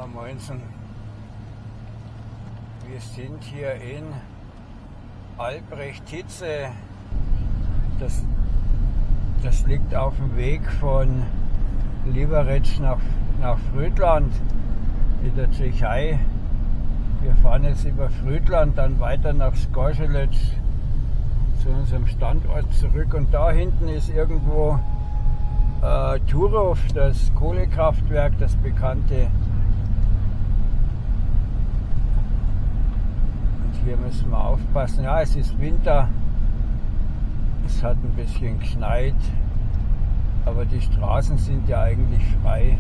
Ja, Moinsen. Wir sind hier in Albrecht-Hitze. Das liegt auf dem Weg von Liberec nach Frütland in der Tschechei. Wir fahren jetzt über Frütland, dann weiter nach Zgorzelec zu unserem Standort zurück. Und da hinten ist irgendwo Turów, das Kohlekraftwerk, das bekannte. Und hier müssen wir aufpassen. Ja, es ist Winter. Es hat ein bisschen geschneit, aber die Straßen sind ja eigentlich frei.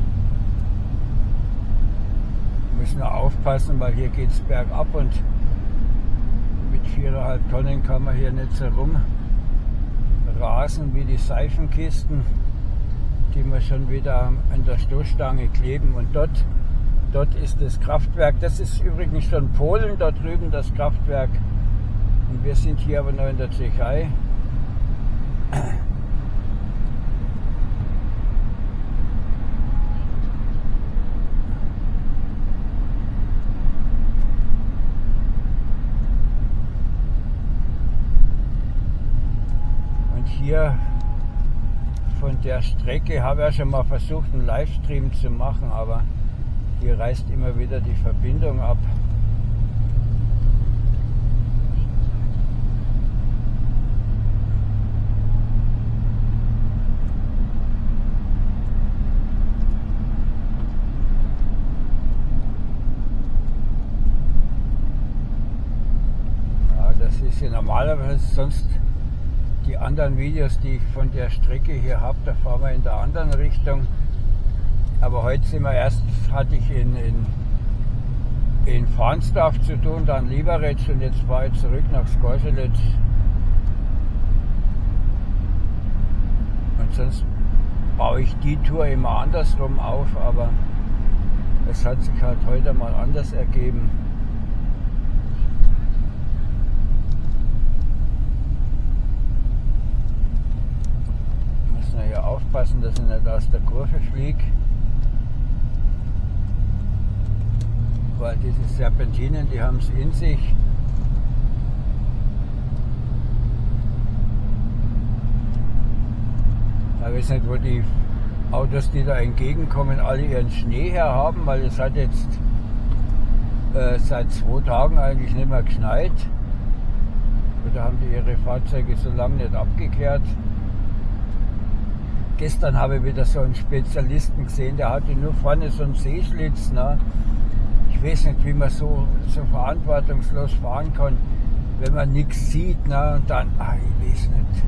Wir müssen nur aufpassen, weil hier geht es bergab und mit 4,5 Tonnen kann man hier nicht so rumrasen wie die Seifenkisten, die wir schon wieder an der Stoßstange kleben. Und dort ist das Kraftwerk. Das ist übrigens schon Polen, da drüben das Kraftwerk. Und wir sind hier aber noch in der Tschechei. Und hier von der Strecke habe ich ja schon mal versucht, einen Livestream zu machen, aber hier reißt immer wieder die Verbindung ab. Das ist ja normalerweise sonst die anderen Videos, die ich von der Strecke hier habe, da fahren wir in der anderen Richtung. Aber heute sind wir hatte ich in Farnsdorf zu tun, dann Liberec und jetzt fahre ich zurück nach Zgorzelec. Und sonst baue ich die Tour immer andersrum auf, aber es hat sich halt heute mal anders ergeben. Hier aufpassen, dass ich nicht aus der Kurve fliege, weil diese Serpentinen, die haben es in sich. Ich weiß nicht, wo die Autos, die da entgegenkommen, alle ihren Schnee herhaben, weil es hat jetzt seit 2 Tagen eigentlich nicht mehr geschneit. Oder haben die ihre Fahrzeuge so lange nicht abgekehrt. Gestern habe ich wieder so einen Spezialisten gesehen, der hatte nur vorne so einen Sehschlitz. Ne? Ich weiß nicht, wie man so verantwortungslos fahren kann, wenn man nichts sieht. Ne? Und dann, ich weiß nicht.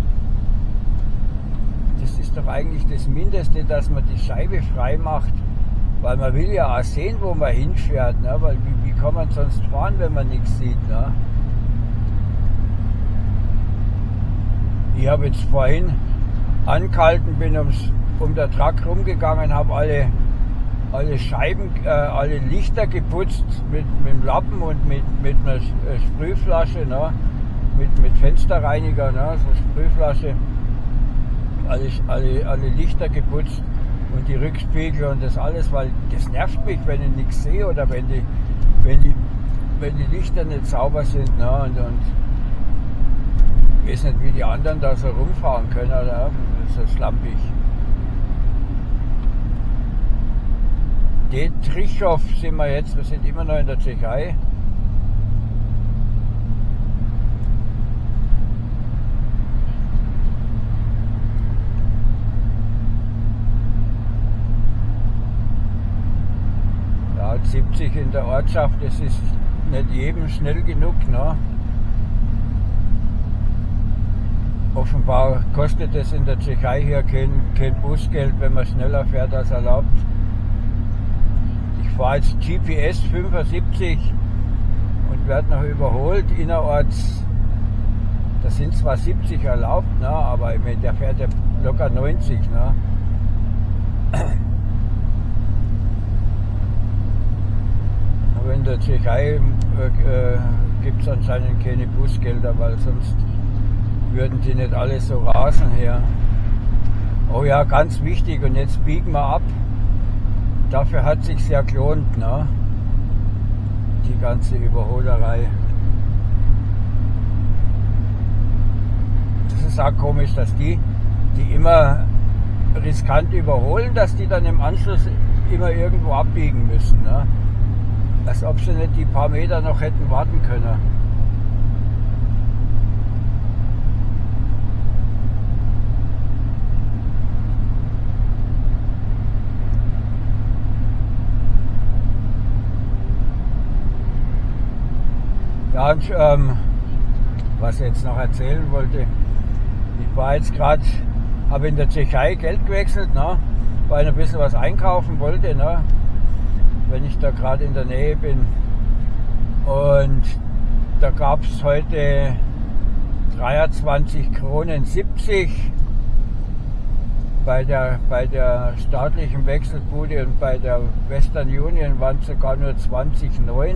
Das ist doch eigentlich das Mindeste, dass man die Scheibe frei macht, weil man will ja auch sehen, wo man hinfährt. Ne? Weil wie kann man sonst fahren, wenn man nichts sieht? Ne? Ich habe jetzt vorhin angehalten, bin um der Truck rumgegangen, habe alle Scheiben, alle Lichter geputzt mit dem Lappen und mit einer Sprühflasche, ne? mit Fensterreiniger, ne? So Sprühflasche, alle Lichter geputzt und die Rückspiegel und das alles, weil das nervt mich, wenn ich nichts sehe oder wenn die Lichter nicht sauber sind. Ne? Und ich weiß nicht, wie die anderen da so rumfahren können, oder? So schlampig. Detrichow sind wir jetzt, wir sind immer noch in der Tschechei. Ja, 70 in der Ortschaft, das ist nicht jedem schnell genug, ne? Offenbar kostet es in der Tschechei hier kein Busgeld, wenn man schneller fährt als erlaubt. Ich fahre jetzt GPS 75 und werde noch überholt innerorts. Da sind zwar 70 erlaubt, ne, aber der fährt ja locker 90. Ne. Aber in der Tschechei gibt es anscheinend keine Busgelder, weil sonst würden die nicht alle so rasen her. Oh ja, ganz wichtig, und jetzt biegen wir ab. dafür hat sich's ja gelohnt, ne? Die ganze Überholerei. Das ist auch komisch, dass die immer riskant überholen, dass die dann im Anschluss immer irgendwo abbiegen müssen, ne? Als ob sie nicht die paar Meter noch hätten warten können. Ja, und was ich jetzt noch erzählen wollte, ich war jetzt gerade, habe in der Tschechei Geld gewechselt, ne, weil ich ein bisschen was einkaufen wollte, ne, wenn ich da gerade in der Nähe bin. Und da gab es heute 23 Kronen 70 bei der staatlichen Wechselbude, und bei der Western Union waren es sogar nur 20,9.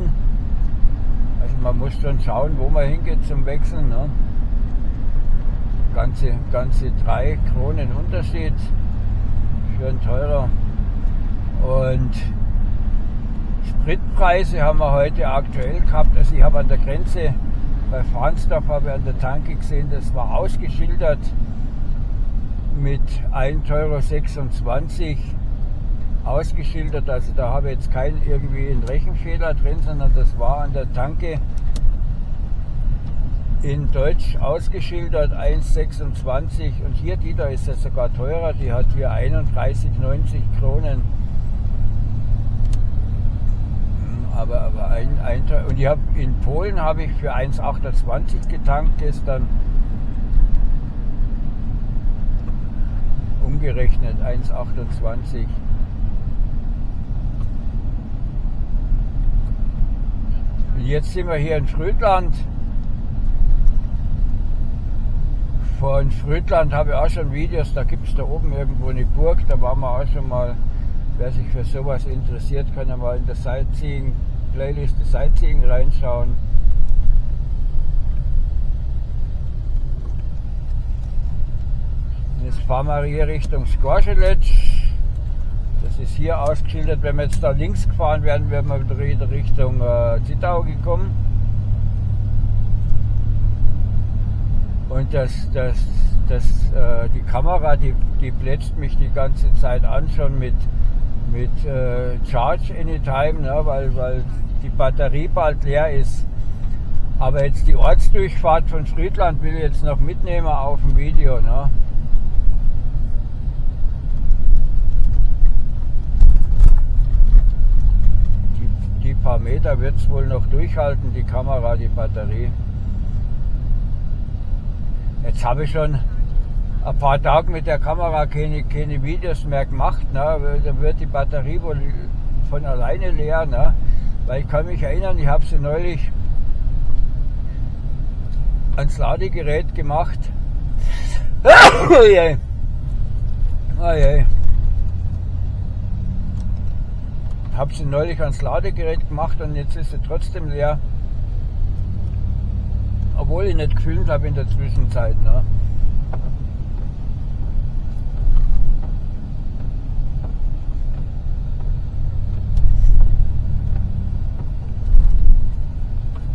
Also man muss schon schauen, wo man hingeht zum Wechseln, ne? Ganze 3 Kronen Unterschied, schön teurer. Und Spritpreise haben wir heute aktuell gehabt. Also ich habe an der Grenze bei Farnsdorf, habe ich an der Tanke gesehen, das war ausgeschildert mit 1,26 € ausgeschildert, also da habe ich jetzt keinen irgendwie einen Rechenfehler drin, sondern das war an der Tanke in Deutsch ausgeschildert 1,26, und hier die da ist ja sogar teurer, die hat hier 31,90 Kronen. Aber und ich habe in Polen habe ich für 1,28 getankt gestern. Umgerechnet 1,28. Jetzt sind wir hier in Frötland. Von Frötland habe ich auch schon Videos, da gibt es da oben irgendwo eine Burg, da waren wir auch schon mal. Wer sich für sowas interessiert, kann ja mal in der Sightseeing-Playlist des Sightseeing reinschauen. Jetzt fahren wir hier Richtung Skorzelec. Das ist hier ausgeschildert. Wenn wir jetzt da links gefahren wären, wären wir wieder Richtung Zittau gekommen. Und die Kamera, die plätzt mich die ganze Zeit an, schon mit Charge Anytime, ne, weil die Batterie bald leer ist. Aber jetzt die Ortsdurchfahrt von Frötland will ich jetzt noch mitnehmen auf dem Video. Ne. Die paar Meter wird es wohl noch durchhalten, die Kamera, die Batterie. Jetzt habe ich schon ein paar Tage mit der Kamera keine Videos mehr gemacht, ne? Dann wird die Batterie wohl von alleine leer, ne? Weil ich kann mich erinnern, ich habe sie neulich ans Ladegerät gemacht. Oh je. Oh je. Habe sie neulich ans Ladegerät gemacht und jetzt ist sie trotzdem leer. Obwohl ich nicht gefilmt habe in der Zwischenzeit. Ne?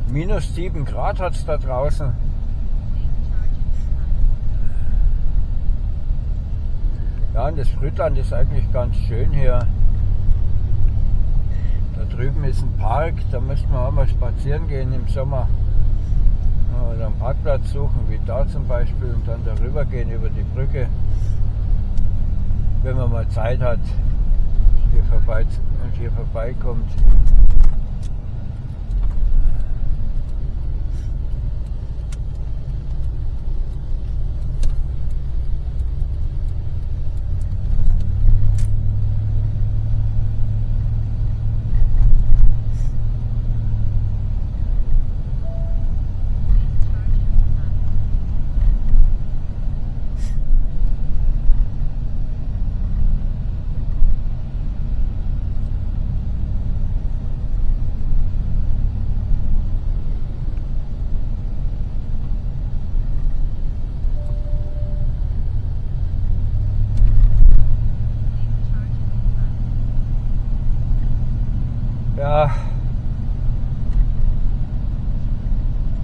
Minus 7 Grad hat es da draußen. Ja, und das Frötland ist eigentlich ganz schön hier. Da drüben ist ein Park, da müssten wir auch mal spazieren gehen im Sommer. Oder einen Parkplatz suchen, wie da zum Beispiel, und dann darüber gehen über die Brücke, wenn man mal Zeit hat, hier vorbeikommt. Ja,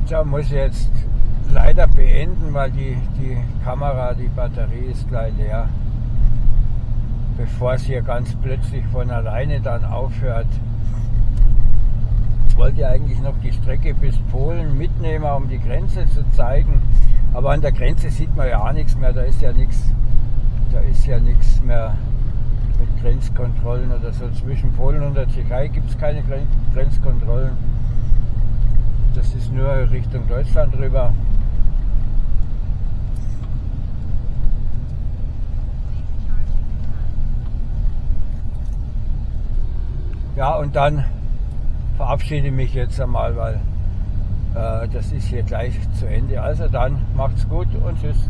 da muss ich jetzt leider beenden, weil die Kamera, die Batterie ist gleich leer, bevor es hier ganz plötzlich von alleine dann aufhört. Ich wollte eigentlich noch die Strecke bis Polen mitnehmen, um die Grenze zu zeigen, aber an der Grenze sieht man ja auch nichts mehr, da ist ja nichts mehr mit Grenzkontrollen oder so. Zwischen Polen und der Tschechei gibt es keine Grenzkontrollen, das ist nur Richtung Deutschland rüber. Ja, und dann verabschiede ich mich jetzt einmal, weil das ist hier gleich zu Ende. Also dann macht's gut und tschüss.